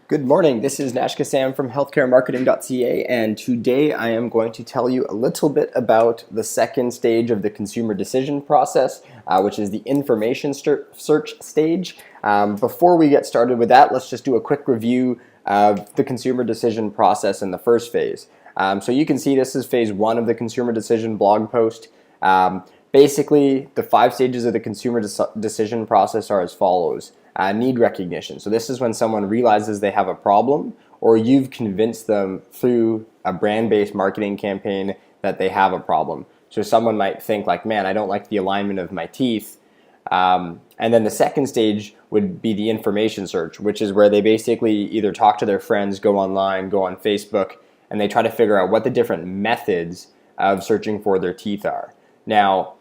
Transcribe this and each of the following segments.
Good morning, this is Nash Kassam from healthcaremarketing.ca, and today I am going to tell you a little bit about the second stage of the consumer decision process, which is the information search stage. Before we get started with that, let's just do a quick review of the consumer decision process in the first phase. So you can see this is phase one of the consumer decision blog post. Basically, the 5 stages of the consumer decision process are as follows. Need recognition. So this is when someone realizes they have a problem, or you've convinced them through a brand-based marketing campaign that they have a problem. So someone might think like, man, I don't like the alignment of my teeth. And then the second stage would be the information search, which is where they basically either talk to their friends, go online, go on Facebook, and they try to figure out what the different methods of searching for their teeth are. Now,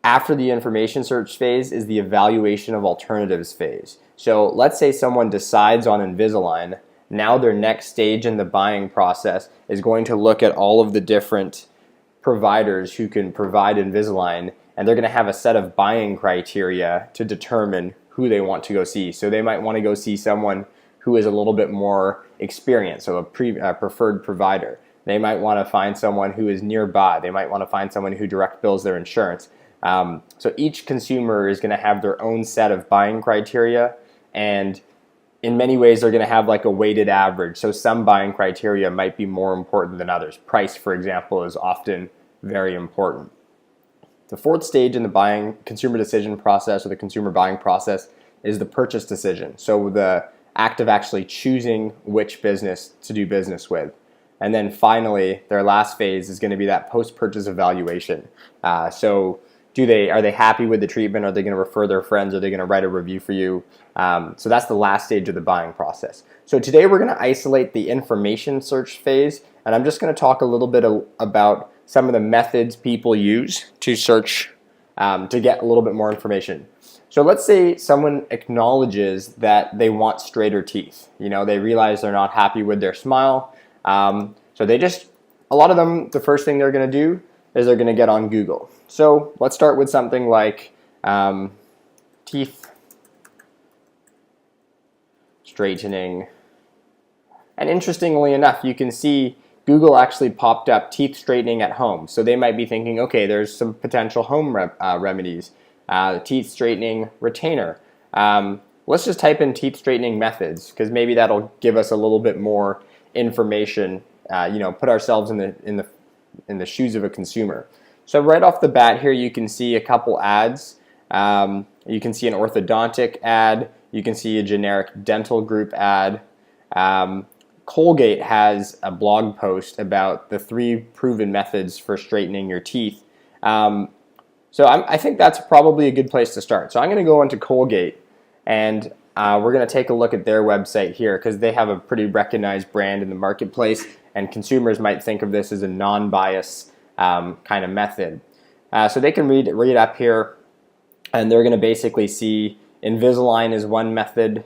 after the information search phase is the evaluation of alternatives phase. So let's say someone decides on Invisalign. Now their next stage in the buying process is going to look at all of the different providers who can provide Invisalign, and they're going to have a set of buying criteria to determine who they want to go see. So they might want to go see someone who is a little bit more experienced, so a preferred provider. They might want to find someone who is nearby. They might want to find someone who direct bills their insurance. So each consumer is going to have their own set of buying criteria, and in many ways they're going to have like a weighted average. So some buying criteria might be more important than others. Price, for example, is often very important. The fourth stage in the consumer decision process, or the consumer buying process, is the purchase decision. So the act of actually choosing which business to do business with. And then finally, their last phase is going to be that post-purchase evaluation. Are they happy with the treatment? Are they going to refer their friends? Are they going to write a review for you? So that's the last stage of the buying process. So today we're going to isolate the information search phase, and I'm just going to talk a little bit about some of the methods people use to search to get a little bit more information. So let's say someone acknowledges that they want straighter teeth. They realize they're not happy with their smile. A lot of them, the first thing they're going to do is they're going to get on Google. So let's start with something like teeth straightening. And interestingly enough, you can see Google actually popped up teeth straightening at home. So they might be thinking, okay, there's some potential home remedies. Teeth straightening retainer. Let's just type in teeth straightening methods, because maybe that'll give us a little bit more information. Put ourselves in the shoes of a consumer. So right off the bat here, you can see a couple ads. You can see an orthodontic ad. You can see a generic dental group ad. Colgate has a blog post about the 3 proven methods for straightening your teeth. I think that's probably a good place to start. So I'm going to go into Colgate, and we're going to take a look at their website here, because they have a pretty recognized brand in the marketplace, and consumers might think of this as a non-bias kind of method. So they can read up here, and they're going to basically see Invisalign is one method,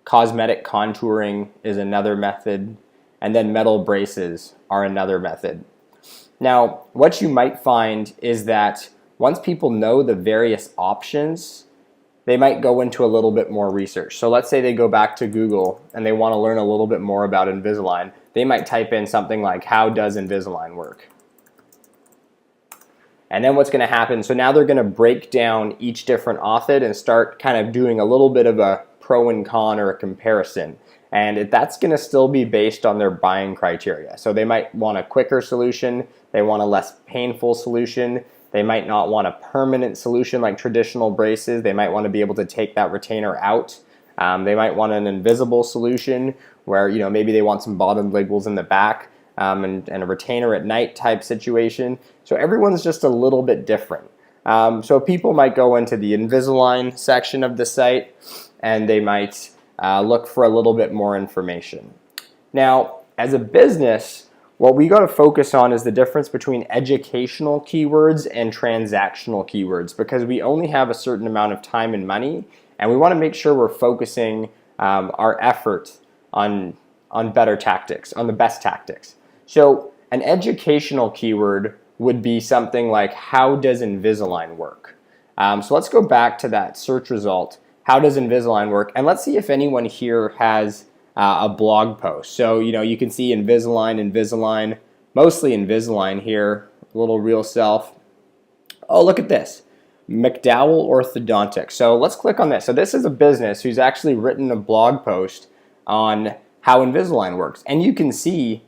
cosmetic contouring is another method, and then metal braces are another method. Now, what you might find is that once people know the various options, they might go into a little bit more research. So let's say they go back to Google and they want to learn a little bit more about Invisalign. They might type in something like, how does Invisalign work? And then what's going to happen, so now they're going to break down each different method and start kind of doing a little bit of a pro and con, or a comparison. And that's going to still be based on their buying criteria. So they might want a quicker solution. They want a less painful solution. They might not want a permanent solution like traditional braces. They might want to be able to take that retainer out. They might want an invisible solution where maybe they want some bottom wiggles in the back, and a retainer at night type situation. So everyone's just a little bit different. So people might go into the Invisalign section of the site, and they might look for a little bit more information. Now, as a business, what we got to focus on is the difference between educational keywords and transactional keywords, because we only have a certain amount of time and money, and we want to make sure we're focusing our effort on better tactics, on the best tactics. So an educational keyword would be something like, how does Invisalign work? So let's go back to that search result. How does Invisalign work? And let's see if anyone here has a blog post. So, you can see Invisalign, mostly Invisalign here, little real self. Oh, look at this. McDowell Orthodontics. So let's click on this. So this is a business who's actually written a blog post on how Invisalign works. And you can see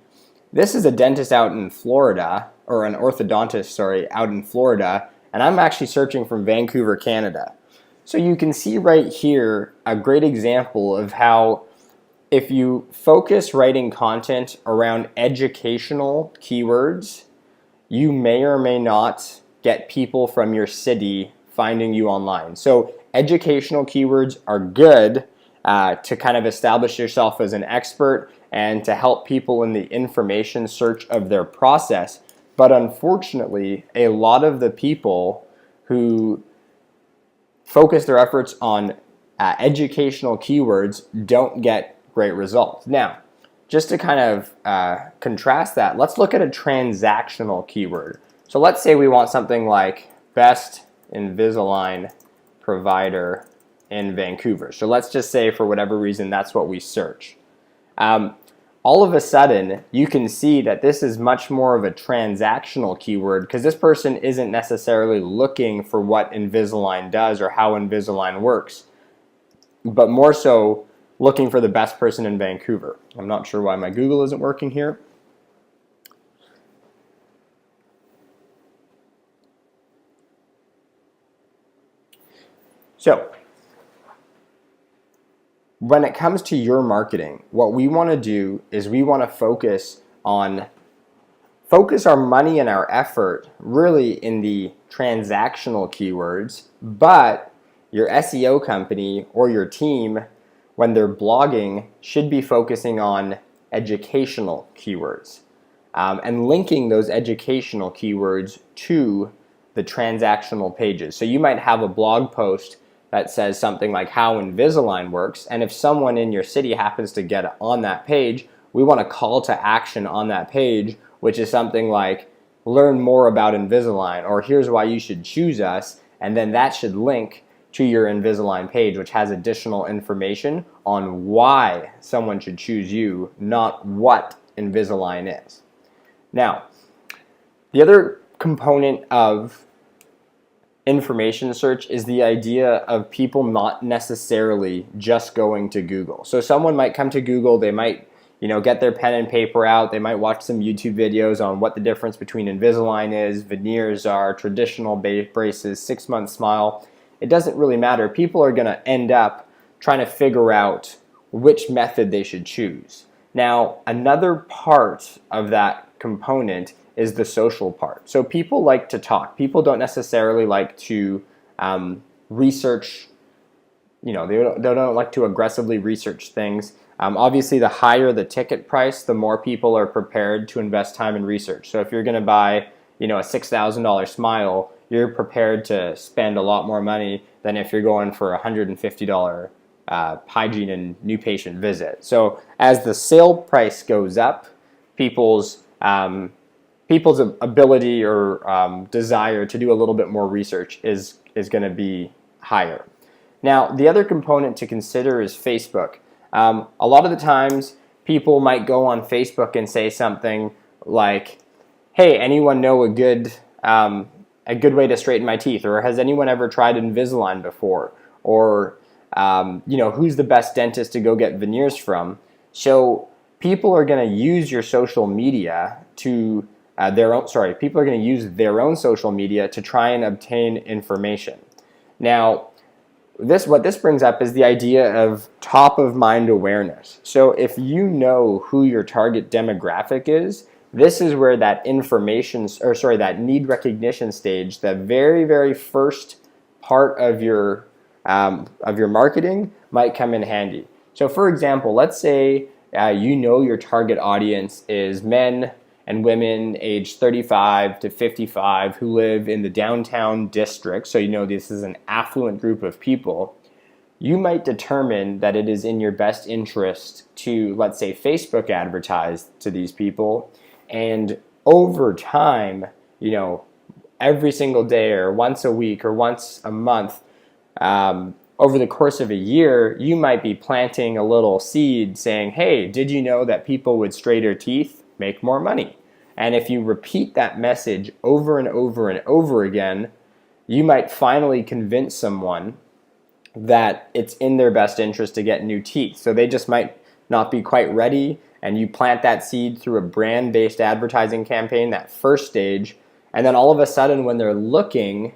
this is a dentist out in Florida, or an orthodontist, sorry, out in Florida. And I'm actually searching from Vancouver, Canada. So you can see right here a great example of how if you focus writing content around educational keywords, you may or may not get people from your city finding you online. So educational keywords are good to kind of establish yourself as an expert and to help people in the information search of their process. But unfortunately, a lot of the people who focus their efforts on educational keywords don't get great results. Now, just to kind of contrast that, let's look at a transactional keyword. So let's say we want something like best Invisalign provider in Vancouver. So let's just say for whatever reason that's what we search. All of a sudden you can see that this is much more of a transactional keyword because this person isn't necessarily looking for what Invisalign does or how Invisalign works, but more so looking for the best person in Vancouver. I'm not sure why my Google isn't working here. So, when it comes to your marketing, what we want to do is we want to focus our money and our effort really in the transactional keywords, but your SEO company or your team, when they're blogging, should be focusing on educational keywords and linking those educational keywords to the transactional pages. So you might have a blog post that says something like how Invisalign works, and if someone in your city happens to get on that page, we want a call to action on that page, which is something like learn more about Invisalign, or here's why you should choose us, and then that should link to your Invisalign page, which has additional information on why someone should choose you, not what Invisalign is. Now, the other component of information search is the idea of people not necessarily just going to Google. So someone might come to Google, they might get their pen and paper out, they might watch some YouTube videos on what the difference between Invisalign is, veneers are, traditional braces, 6-month smile. It doesn't really matter. People are going to end up trying to figure out which method they should choose. Now, another part of that component is the social part. So people like to talk. People don't necessarily like to research, they don't like to aggressively research things. Obviously, the higher the ticket price, the more people are prepared to invest time in research. So if you're going to buy, a $6,000 smile, you're prepared to spend a lot more money than if you're going for a $150 hygiene and new patient visit. So as the sale price goes up, people's ability or desire to do a little bit more research is going to be higher. Now, the other component to consider is Facebook. A lot of the times, people might go on Facebook and say something like, "Hey, anyone know a good way to straighten my teeth?" Or "Has anyone ever tried Invisalign before?" Or "Who's the best dentist to go get veneers from?" So people are going to use your social media to people are going to use their own social media to try and obtain information. Now, what this brings up is the idea of top of mind awareness. So if you know who your target demographic is, this is where that that need recognition stage, the very, very first part of your marketing might come in handy. So for example, let's say your target audience is men and women aged 35 to 55 who live in the downtown district, so this is an affluent group of people. You might determine that it is in your best interest to, let's say, Facebook advertise to these people, and over time, every single day or once a week or once a month, over the course of a year, you might be planting a little seed saying, hey, did you know that people with straighter teeth make more money? And if you repeat that message over and over and over again, you might finally convince someone that it's in their best interest to get new teeth. So they just might not be quite ready, and you plant that seed through a brand-based advertising campaign, that first stage, and then all of a sudden when they're looking,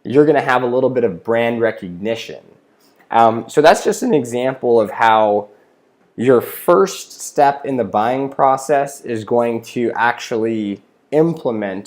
you're going to have a little bit of brand recognition. So that's just an example of how your first step in the buying process is going to actually impact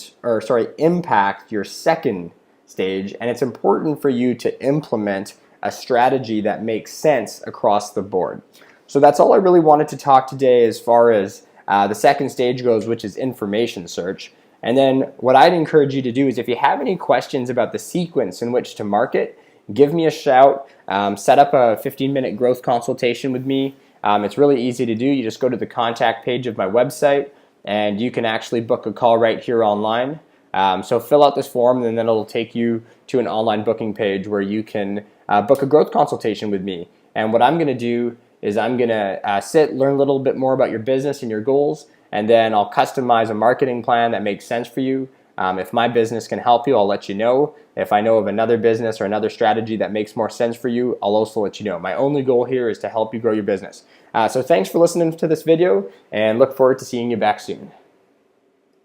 your second stage, and it's important for you to implement a strategy that makes sense across the board. So that's all I really wanted to talk today as far as the second stage goes, which is information search. And then what I'd encourage you to do is, if you have any questions about the sequence in which to market, give me a shout. Set up a 15-minute growth consultation with me. It's really easy to do. You just go to the contact page of my website, and you can actually book a call right here online. So fill out this form, and then it'll take you to an online booking page where you can book a growth consultation with me. And what I'm going to do is I'm going to learn a little bit more about your business and your goals, and then I'll customize a marketing plan that makes sense for you. If my business can help you, I'll let you know. If I know of another business or another strategy that makes more sense for you, I'll also let you know. My only goal here is to help you grow your business. So thanks for listening to this video, and look forward to seeing you back soon.